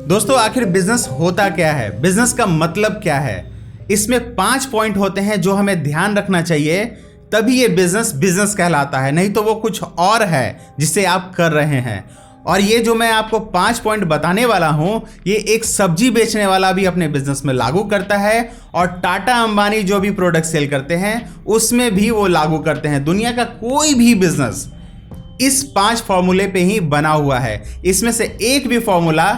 दोस्तों आखिर बिजनेस होता क्या है, बिजनेस का मतलब क्या है? इसमें 5 पॉइंट होते हैं जो हमें ध्यान रखना चाहिए, तभी ये बिजनेस बिजनेस कहलाता है, नहीं तो वो कुछ और है जिसे आप कर रहे हैं। और ये जो मैं आपको 5 पॉइंट बताने वाला हूं, ये एक सब्जी बेचने वाला भी अपने बिजनेस में लागू करता है और टाटा अंबानी जो भी प्रोडक्ट सेल करते हैं उसमें भी वो लागू करते हैं। दुनिया का कोई भी बिजनेस इस 5 फॉर्मूले पे ही बना हुआ है। इसमें से एक भी फॉर्मूला,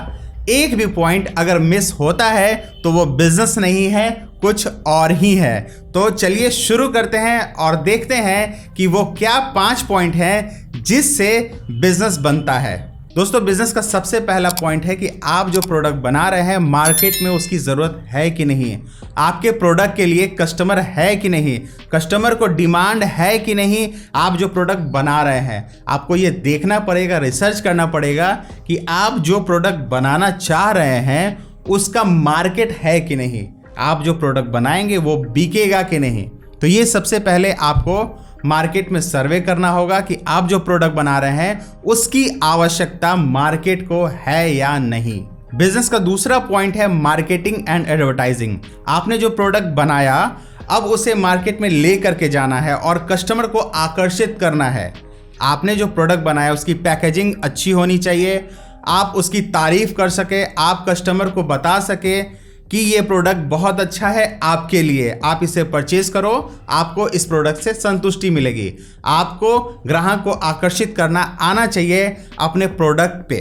एक भी पॉइंट अगर मिस होता है तो वो बिजनेस नहीं है, कुछ और ही है। तो चलिए शुरू करते हैं और देखते हैं कि वो क्या 5 पॉइंट हैं जिससे बिजनेस बनता है। दोस्तों बिजनेस का सबसे पहला पॉइंट है कि आप जो प्रोडक्ट बना रहे हैं मार्केट में उसकी ज़रूरत है कि नहीं, आपके प्रोडक्ट के लिए कस्टमर है कि नहीं, कस्टमर को डिमांड है कि नहीं। आप जो प्रोडक्ट बना रहे हैं आपको ये देखना पड़ेगा, रिसर्च करना पड़ेगा कि आप जो प्रोडक्ट बनाना चाह रहे हैं उसका मार्केट है कि नहीं, आप जो प्रोडक्ट बनाएंगे वो बिकेगा कि नहीं। तो ये सबसे पहले आपको मार्केट में सर्वे करना होगा कि आप जो प्रोडक्ट बना रहे हैं उसकी आवश्यकता मार्केट को है या नहीं। बिजनेस का दूसरा पॉइंट है मार्केटिंग एंड एडवर्टाइजिंग। आपने जो प्रोडक्ट बनाया अब उसे मार्केट में ले करके जाना है और कस्टमर को आकर्षित करना है। आपने जो प्रोडक्ट बनाया उसकी पैकेजिंग अच्छी होनी चाहिए, आप उसकी तारीफ कर सके, आप कस्टमर को बता सके कि ये प्रोडक्ट बहुत अच्छा है आपके लिए, आप इसे परचेज करो, आपको इस प्रोडक्ट से संतुष्टि मिलेगी। आपको ग्राहक को आकर्षित करना आना चाहिए अपने प्रोडक्ट पे।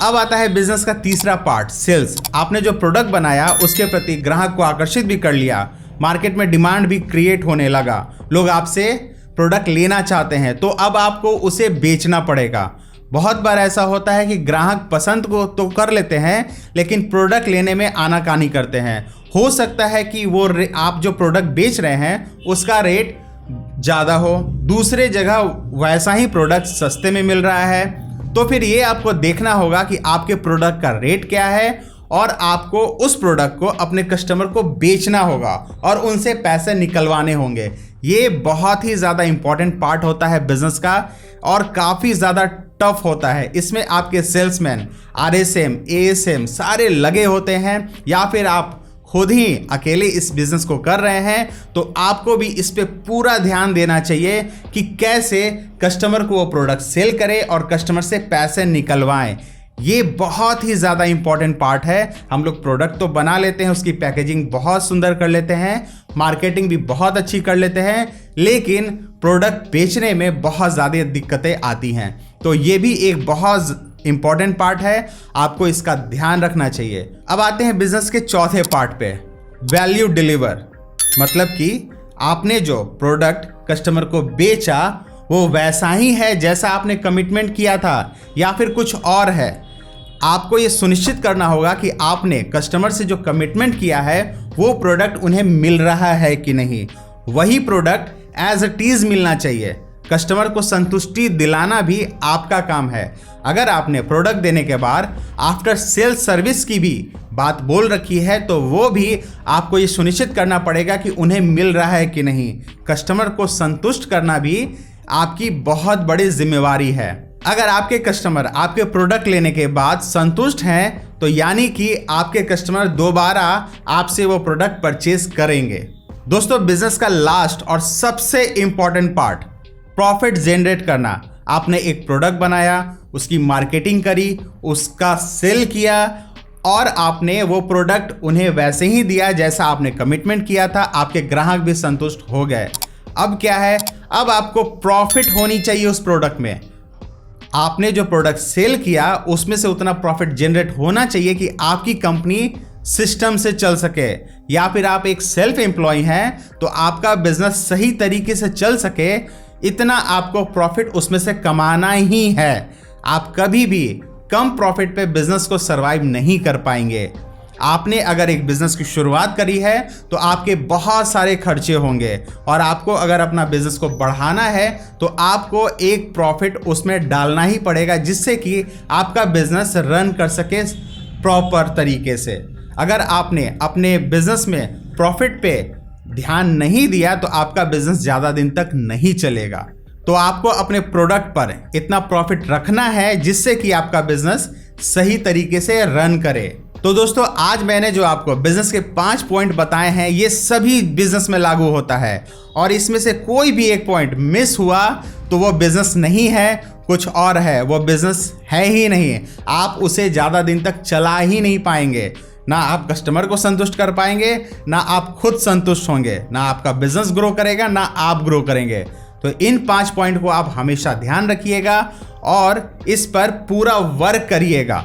अब आता है बिजनेस का तीसरा पार्ट, सेल्स। आपने जो प्रोडक्ट बनाया उसके प्रति ग्राहक को आकर्षित भी कर लिया, मार्केट में डिमांड भी क्रिएट होने लगा, लोग आपसे प्रोडक्ट लेना चाहते हैं, तो अब आपको उसे बेचना पड़ेगा। बहुत बार ऐसा होता है कि ग्राहक पसंद को तो कर लेते हैं लेकिन प्रोडक्ट लेने में आनाकानी करते हैं। हो सकता है कि वो आप जो प्रोडक्ट बेच रहे हैं उसका रेट ज़्यादा हो, दूसरे जगह वैसा ही प्रोडक्ट सस्ते में मिल रहा है। तो फिर ये आपको देखना होगा कि आपके प्रोडक्ट का रेट क्या है और आपको उस प्रोडक्ट को अपने कस्टमर को बेचना होगा और उनसे पैसे निकलवाने होंगे। ये बहुत ही ज़्यादा इम्पॉर्टेंट पार्ट होता है बिजनेस का और काफ़ी ज़्यादा टफ होता है। इसमें आपके सेल्समैन, RSM, ASM सारे लगे होते हैं, या फिर आप खुद ही अकेले इस बिज़नेस को कर रहे हैं तो आपको भी इस पे पूरा ध्यान देना चाहिए कि कैसे कस्टमर को वो प्रोडक्ट सेल करें और कस्टमर से पैसे निकलवाएं। ये बहुत ही ज़्यादा इम्पॉर्टेंट पार्ट है। हम लोग प्रोडक्ट तो बना लेते हैं, उसकी पैकेजिंग बहुत सुंदर कर लेते हैं, मार्केटिंग भी बहुत अच्छी कर लेते हैं, लेकिन प्रोडक्ट बेचने में बहुत ज़्यादा दिक्कतें आती हैं। तो ये भी एक बहुत इम्पॉर्टेंट पार्ट है, आपको इसका ध्यान रखना चाहिए। अब आते हैं बिजनेस के चौथे पार्ट पे, वैल्यू डिलीवर। मतलब कि आपने जो प्रोडक्ट कस्टमर को बेचा वो वैसा ही है जैसा आपने कमिटमेंट किया था या फिर कुछ और है। आपको ये सुनिश्चित करना होगा कि आपने कस्टमर से जो कमिटमेंट किया है वो प्रोडक्ट उन्हें मिल रहा है कि नहीं। वही प्रोडक्ट एज इट इज मिलना चाहिए। कस्टमर को संतुष्टि दिलाना भी आपका काम है। अगर आपने प्रोडक्ट देने के बाद आफ्टर सेल सर्विस की भी बात बोल रखी है तो वो भी आपको ये सुनिश्चित करना पड़ेगा कि उन्हें मिल रहा है कि नहीं। कस्टमर को संतुष्ट करना भी आपकी बहुत बड़ी जिम्मेवारी है। अगर आपके कस्टमर आपके प्रोडक्ट लेने के बाद संतुष्ट हैं तो यानी कि आपके कस्टमर दोबारा आपसे वो प्रोडक्ट परचेज करेंगे। दोस्तों बिजनेस का लास्ट और सबसे इंपॉर्टेंट पार्ट, प्रॉफिट जनरेट करना। आपने एक प्रोडक्ट बनाया, उसकी मार्केटिंग करी, उसका सेल किया और आपने वो प्रोडक्ट उन्हें वैसे ही दिया जैसा आपने कमिटमेंट किया था, आपके ग्राहक भी संतुष्ट हो गए। अब क्या है, अब आपको प्रॉफिट होनी चाहिए उस प्रोडक्ट में। आपने जो प्रोडक्ट सेल किया उसमें से उतना प्रॉफिट जनरेट होना चाहिए कि आपकी कंपनी सिस्टम से चल सके, या फिर आप एक सेल्फ एम्प्लॉय हैं तो आपका बिजनेस सही तरीके से चल सके, इतना आपको प्रॉफिट उसमें से कमाना ही है। आप कभी भी कम प्रॉफिट पे बिजनेस को सरवाइव नहीं कर पाएंगे। आपने अगर एक बिजनेस की शुरुआत करी है तो आपके बहुत सारे खर्चे होंगे और आपको अगर अपना बिजनेस को बढ़ाना है तो आपको एक प्रॉफिट उसमें डालना ही पड़ेगा जिससे कि आपका बिजनेस रन कर सके प्रॉपर तरीके से। अगर आपने अपने बिजनेस में प्रॉफिट पे ध्यान नहीं दिया तो आपका बिजनेस ज़्यादा दिन तक नहीं चलेगा। तो आपको अपने प्रोडक्ट पर इतना प्रॉफिट रखना है जिससे कि आपका बिजनेस सही तरीके से रन करे। तो दोस्तों आज मैंने जो आपको बिजनेस के 5 पॉइंट बताए हैं ये सभी बिजनेस में लागू होता है, और इसमें से कोई भी एक पॉइंट मिस हुआ तो वो बिजनेस नहीं है, कुछ और है, वो बिजनेस है ही नहीं। आप उसे ज़्यादा दिन तक चला ही नहीं पाएंगे, ना आप कस्टमर को संतुष्ट कर पाएंगे, ना आप खुद संतुष्ट होंगे, ना आपका बिजनेस ग्रो करेगा, ना आप ग्रो करेंगे। तो इन 5 पॉइंट को आप हमेशा ध्यान रखिएगा और इस पर पूरा वर्क करिएगा।